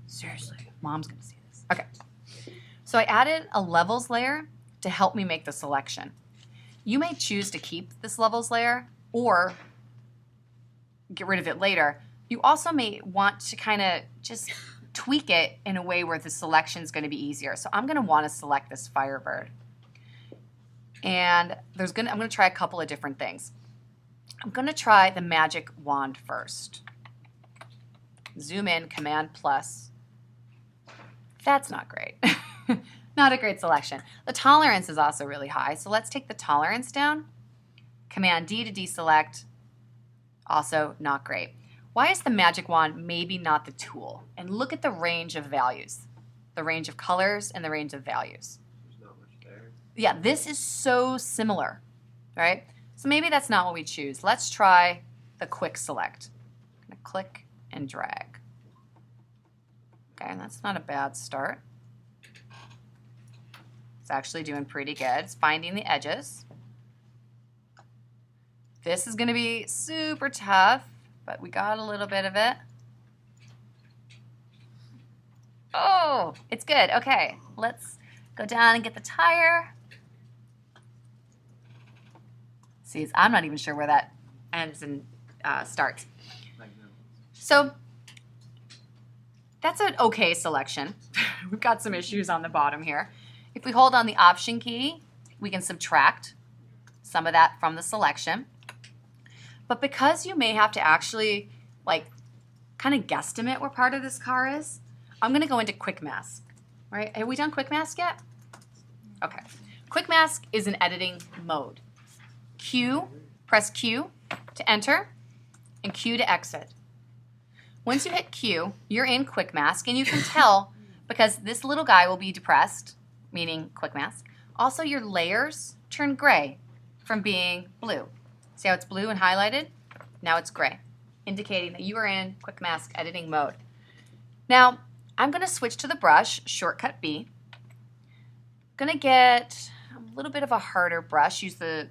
Seriously, Mom's gonna see this. Okay, so I added a levels layer to help me make the selection. You may choose to keep this levels layer or get rid of it later. You also may want to kind of just tweak it in a way where the selection is going to be easier. So I'm going to want to select this Firebird. And I'm going to try a couple of different things. I'm going to try the magic wand first. Zoom in, Command plus. That's not great. Not a great selection. The tolerance is also really high, so let's take the tolerance down. Command D to deselect. Also not great. Why is the magic wand maybe not the tool? And look at the range of values, the range of colors and the range of values. There's not much there. Yeah, this is so similar, right? So maybe that's not what we choose. Let's try the quick select. I'm gonna click and drag. Okay, and that's not a bad start. It's actually doing pretty good. It's finding the edges. This is going to be super tough, but we got a little bit of it. Oh, it's good. Okay, let's go down and get the tire. See, I'm not even sure where that ends and starts. So that's an okay selection. We've got some issues on the bottom here. If we hold on the Option key, we can subtract some of that from the selection. But because you may have to actually kind of guesstimate where part of this car is, I'm going to go into Quick Mask. Right? Have we done Quick Mask yet? Okay. Quick Mask is an editing mode. Press Q to enter and Q to exit. Once you hit Q, you're in Quick Mask, and you can tell because this little guy will be depressed, meaning Quick Mask. Also, your layers turn gray from being blue. See how it's blue and highlighted? Now it's gray, indicating that you are in Quick Mask editing mode. Now, I'm going to switch to the brush, shortcut B. I'm going to get a little bit of a harder brush, use the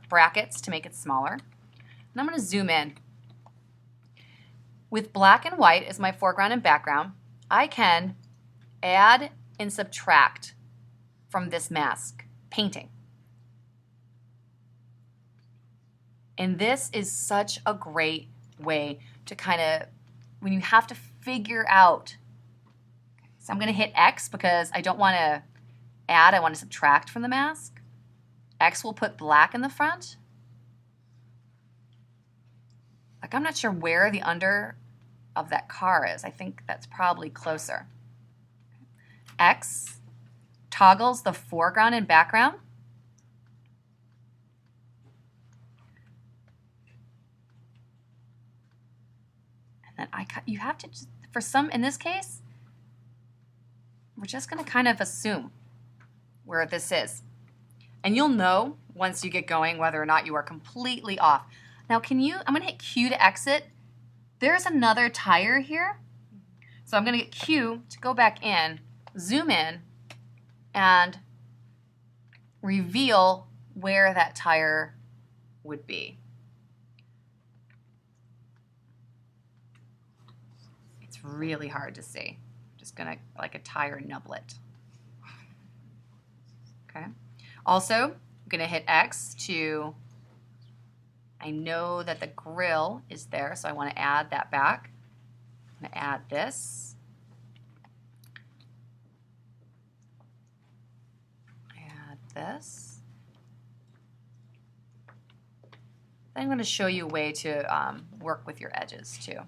brackets to make it smaller. And I'm going to zoom in. With black and white as my foreground and background, I can add and subtract from this mask painting. And this is such a great way to kind of, when you have to figure out. So I'm going to hit X because I don't want to add, I want to subtract from the mask. X will put black in the front. I'm not sure where the under of that car is. I think that's probably closer. X toggles the foreground and background. And then you have to, for some, in this case, we're just going to kind of assume where this is. And you'll know once you get going whether or not you are completely off. Now I'm going to hit Q to exit. There's another tire here. So I'm going to get Q to go back in, zoom in, and reveal where that tire would be. It's really hard to see. I'm just going to, like a tire nublet. Okay. Also, I'm going to hit X to, I know that the grill is there, so I want to add that back. I'm going to add this. Add this. Then I'm going to show you a way to work with your edges too.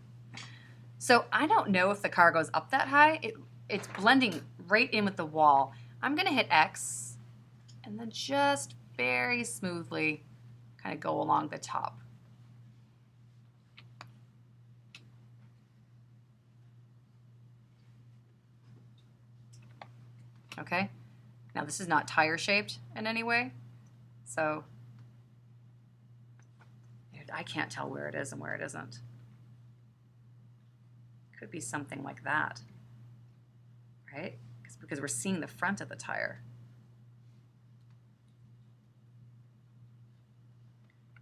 So I don't know if the car goes up that high. It's blending right in with the wall. I'm going to hit X and then just very smoothly kind of go along the top. Okay, now this is not tire shaped in any way, so I can't tell where it is and where it isn't. Could be something like that, right? Because we're seeing the front of the tire.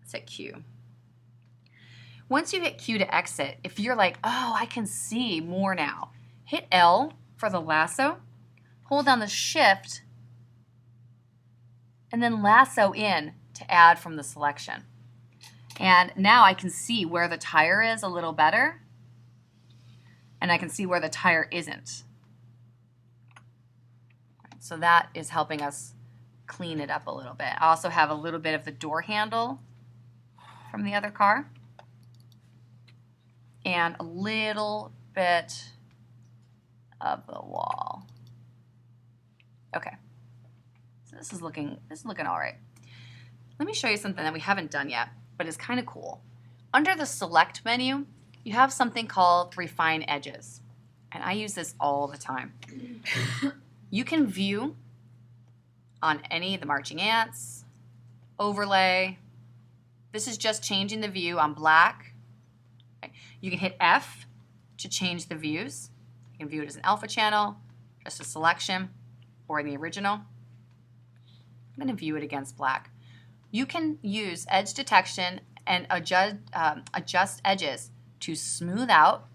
Let's hit Q. Once you hit Q to exit, if you're like, oh, I can see more now, hit L for the lasso, hold down the shift, and then lasso in to add from the selection. And now I can see where the tire is a little better, and I can see where the tire isn't. So that is helping us clean it up a little bit. I also have a little bit of the door handle from the other car, and a little bit of the wall. Okay, so this is looking all right. Let me show you something that we haven't done yet, but is kind of cool. Under the Select menu, you have something called Refine Edges, and I use this all the time. You can view on any of the marching ants, overlay. This is just changing the view on black. Okay. You can hit F to change the views. You can view it as an alpha channel, just a selection, or in the original. I'm going to view it against black. You can use edge detection and adjust edges to smooth out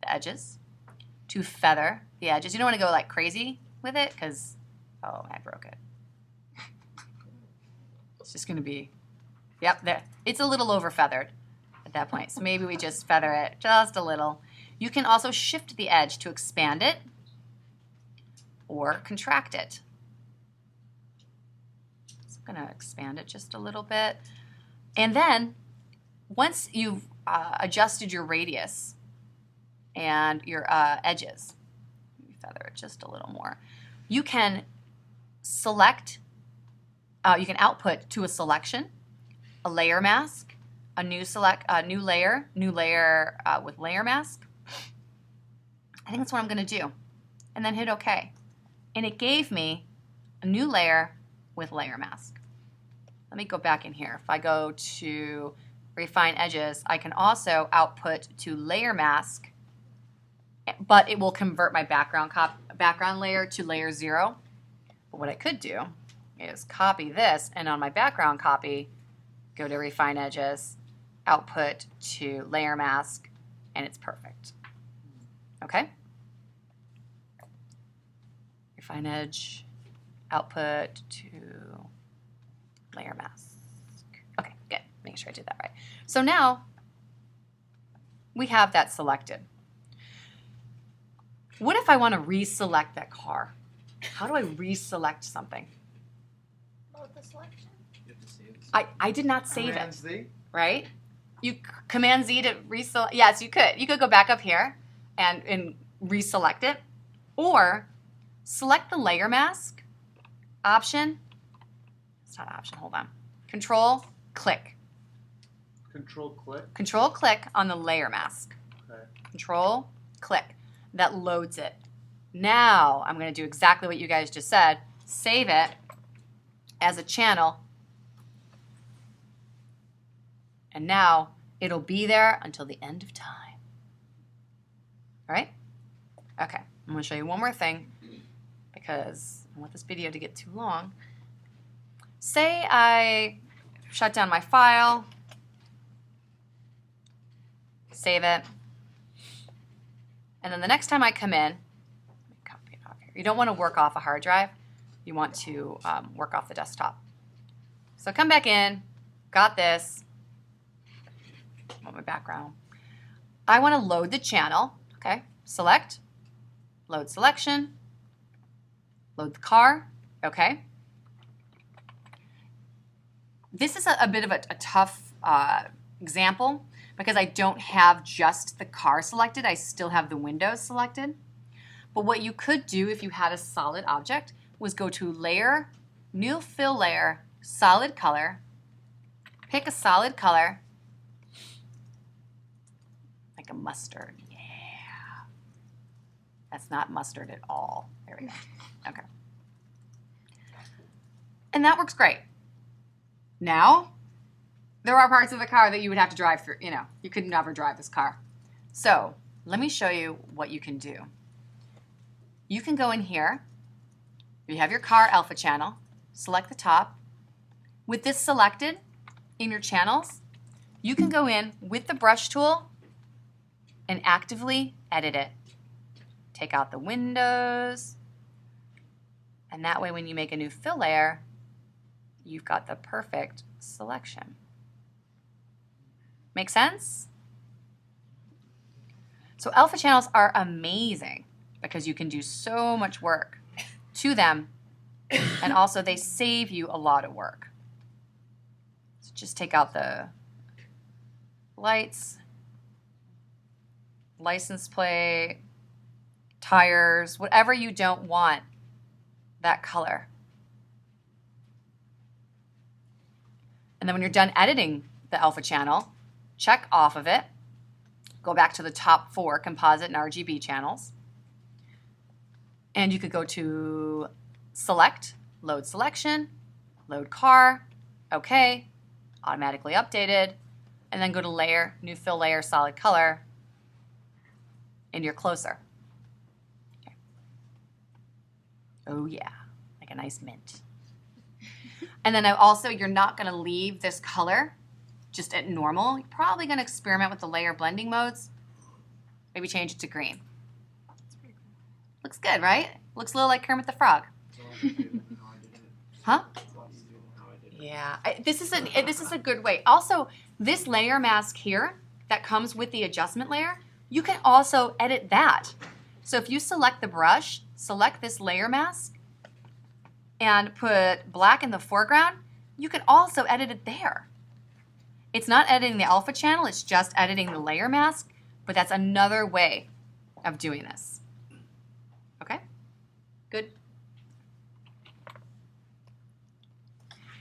the edges, to feather the edges. You don't want to go like crazy with it because, oh, I broke it. It's just going to be, yep, there. It's a little over feathered at that point. So maybe we just feather it just a little. You can also shift the edge to expand it or contract it. So I'm going to expand it just a little bit. And then once you've adjusted your radius and your edges, feather it just a little more, you can select, you can output to a selection, a layer mask, a new layer with layer mask. I think that's what I'm going to do. And then hit OK. And it gave me a new layer with layer mask. Let me go back in here. If I go to Refine Edges, I can also output to layer mask, but it will convert my background layer to layer 0. But what I could do is copy this, and on my background copy, go to Refine Edges, output to layer mask, and it's perfect. Okay? Refine Edge, output to layer mask. Okay, good. Make sure I did that right. So now we have that selected. What if I want to reselect that car? How do I reselect something? Oh, the selection. You have to save it. I did not save Command it, Z? right? You Command Z to reselect. Yes, you could. You could go back up here and reselect it, or select the layer mask option. It's not option. Hold on. Control click. Control click. Control click on the layer mask. Okay. Control click. That loads it. Now I'm going to do exactly what you guys just said. Save it as a channel. And now it'll be there until the end of time. All right? Okay. I'm going to show you one more thing because I don't want this video to get too long. Say I shut down my file, save it, and then the next time I come in, let me copy it off here. You don't want to work off a hard drive. You want to work off the desktop. So come back in, got this, I want my background. I want to load the channel, okay? Select, load selection, load the car, okay? This is a bit of a tough example because I don't have just the car selected. I still have the windows selected. But what you could do if you had a solid object was go to Layer, New Fill Layer, Solid Color, pick a solid color, like a mustard. Yeah. That's not mustard at all. There we go. Okay. And that works great. Now, there are parts of the car that you would have to drive through. You know, you could never drive this car. So let me show you what you can do. You can go in here. You have your car alpha channel. Select the top. With this selected in your channels, you can go in with the brush tool and actively edit it. take out the windows. And that way when you make a new fill layer, you've got the perfect selection. Make sense? So alpha channels are amazing because you can do so much work to them, and also they save you a lot of work. So just take out the lights, license plate, tires, whatever you don't want that color. And then when you're done editing the alpha channel, check off of it. Go back to the top 4 composite and RGB channels. And you could go to select, load selection, load car, okay, automatically updated, and then go to layer, new fill layer, solid color, and you're closer. Okay. Oh yeah, like a nice mint. And then also, you're not gonna leave this color just at normal. You're probably gonna experiment with the layer blending modes. Maybe change it to green. Looks good, right? Looks a little like Kermit the Frog. Huh? Yeah, this is a good way. Also, this layer mask here that comes with the adjustment layer, you can also edit that. So if you select the brush, select this layer mask, and put black in the foreground, you can also edit it there. It's not editing the alpha channel, it's just editing the layer mask, but that's another way of doing this. Okay? Good.